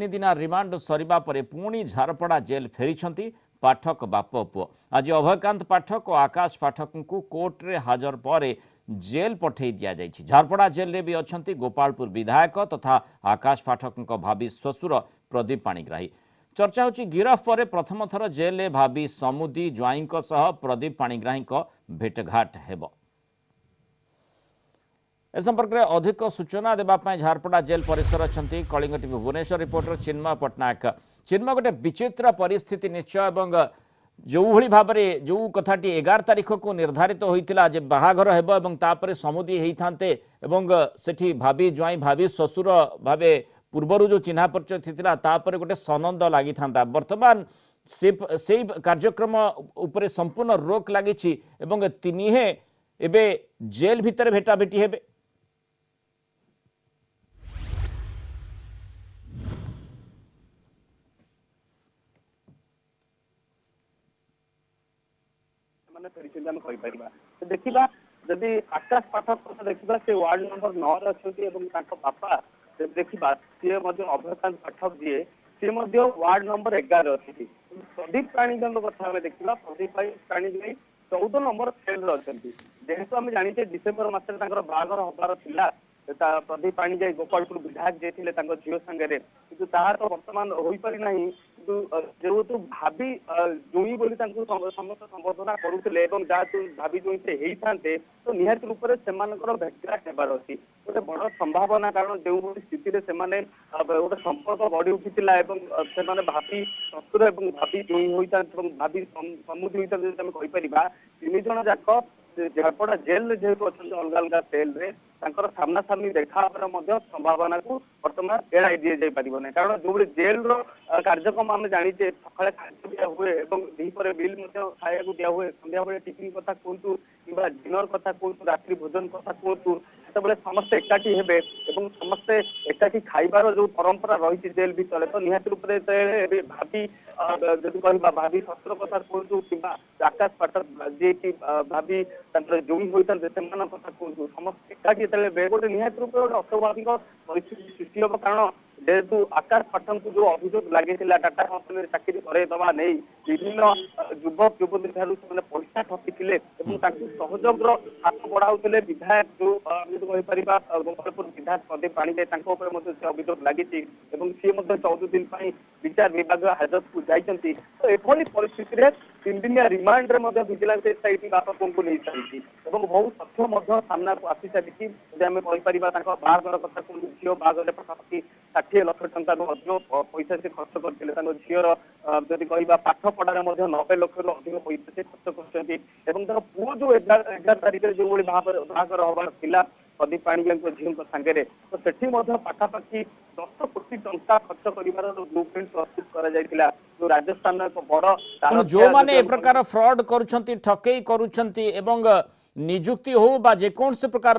तीन दिन रिमांड सरिबा परे पुणी झारपड़ा जेल फेरी पाठक बाप पुओ। आज अभयकांत पाठक और आकाश पाठक को कोर्ट रे हाजर पर जेल पठे दि जाइछि। झारपड़ा जेल रे भी अछंती गोपालपुर विधायक तथा आकाश पाठक भाभी श्वशुर प्रदीप पाणिग्राही। चर्चा होची गिरफ पर प्रथम थर जेल रे भाभी समुदी ज्वाईं सह प्रदीप पाणिग्राही भेटघाट हेबो। ए संपर्क में अधिक सूचना देवाई झारपड़ा जेल परिसर अच्छा कलिंग टीवी भुवनेश्वर रिपोर्टर चिन्मय पट्टनायक। चिन्मय गोटे विचित्र परिस्थिति निश्चय जो भली भाव में जो कथाटी 11 तारीख को निर्धारित होता जे बाहाघर हेबो तापरे समुदी होते सेठी भाभी ज्वाई भाभी श्वशुर भावे पूर्वर जो चिन्हा परिचय थी तापर गोटे सनंद लगी था। बर्तमान से कार्यक्रम उपरे संपूर्ण रोक लगी तीहे एबे जेल भितर भेटाभेटी हेबे। देखा जदि आकाश पाठक कथा देखा से वार्ड नंबर 9 अच्छा बापा देखा सी अभयकांत पाठक जी सी वार्ड नंबर 11 अच्छी। प्रदीप पाणिग्राही कथा देखा प्रदीप पाणिग्राही 14 नंबर सेल अच्छा। जेहेतु आम जाने डिसेम्बर मसरे बाहागर हबार था प्रदीप पाणिग्राही गोपालपुर विधायक जे झील सांगे कि तो बर्तमान हो पारिना जेहेतु भाभी जुई बोली समस्त संबोधना करुले भाभी जुई से होते तो निहत रूप से भेटघाट हेबार अच्छी गोटे बड़ संभावना। कारण जो स्थिति गोटे संपर्क गढ़ी उठी भाभी शशुर और भाभी जुई होता भाभी समुदी होता कहीपर तीन जन जाक झारपड़ा जेल जेहेतु अच्छा अलग अलग सेल रे सामना सामनी देखा संभावना को बर्तमान एड़ाई दि पारना। कारण जो जेल कार्यक्रम आम जाने सका खाद्य दिया हुए दीपर बिल खाया दिया हुए संध्या बेले टिफिन कथा कहतु कि डिनर कथा कहतु रात्रि भोजन कथा कहतु से समस्ते एकाठी हेबे समस्ते एकाठी खाइबार जो परंपरा रही जेल भितर तो निहत रूप से भाभी जदि कह भाभी शस्त्र कथा कहतु कि आकाश पाठक जी की भाभी जुई होता कथा कहतु समस्त एकाठी गोटे निहत रूप गोटे अस्वाभाविक परिस्थिति सृष्टि हम। कारण जेहेतु आकाश पाठक जो अभियोग लगी टाटा कंपनी चाकरी करवा नहीं विभिन्न युवक युवती पैसा ठकी सहयोग हाथ बढ़ाऊे विधायक जो कहीपर गोपालपुर विधायक प्रदीप पाणिग्राही से अभियोग लगी सी 14 दिन विचार विभाग हाजत को जाती। तो एभली परिस्थिति 3 दिनिया रिमांड रे विजिलेंस एसआईटी बापा को नहीं सारी बहुत तथ्य सामना को आसी सारी कहीपर बाहागर कथा कहूँ झील बाहागर पाखापाखि 60 लाख टंका पैसा से खर्च करते झीर जदि कह पाठ पढ़ार 90 लाख अधिक पैसा से खर्च कर पुओ जो 11 तारीख जो बाहागर हबार था प्रदीप पाणिग्राही झील सांगे तो सेठी पाखापाखि 10 कोटी टंका खर्च कर ब्लू प्रिंट प्रस्तुत करा जो राजस्थान एक बड़ जो माने ए प्रकार फ्रॉड करुछंती ठकेई करुछंती एवं निजुक्ति हो बा जेकोन से प्रकार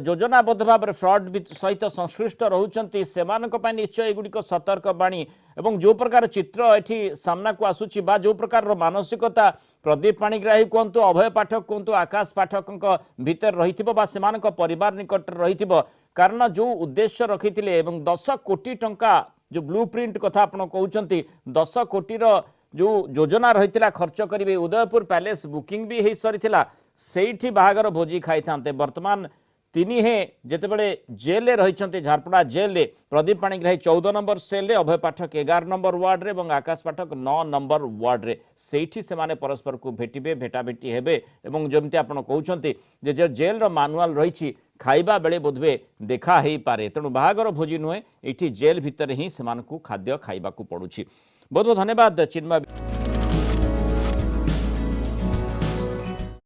योजनाबद्ध भाव में फ्रॉड सहित संश्लिष्ट रहउछंती सेमानक पय निश्चय एगुड़िक सतर्क बाणी एवं जो प्रकार चित्र एठी सामना को आसुची बा जो प्रकार मानसिकता प्रदीप पाणिग्राही कहतु अभय पाठक कहतु आकाश पाठक भीतर रही बा सेमानक परिवार निकट रही कारण जो उद्देश्य रखिथिले एवं 10 कोटी टंका जो ब्लू प्रिंट कथा आपण कहउछंती 10 कोटीर जो योजना रही खर्च करेंगे उदयपुर पैलेस बुकिंग भी हो सरीथिला सेठी बाहागर भोजी खाई था। बर्तमान तीनिहे जेतेबेले जेल रही झारपड़ा जेल रे प्रदीप पाणिग्राही 14 नंबर सेल रे अभय पाठक 11 नंबर वार्ड रे और आकाश पाठक 9 नंबर वार्ड रे सेठी से माने परस्पर को भेटिबे भेटाभेटी हेबे एवं जमती आपण कहउछंती जे जेल रो मानुआल रही खाइबा बेले बोधवे देखा ही पारे तेणु बाहागर भोजी नुहे एठी जेल भितर ही सेमानकु खाद्य खाइबा को पड़ुछि। बहुत बहुत धन्यवाद चिन्मय।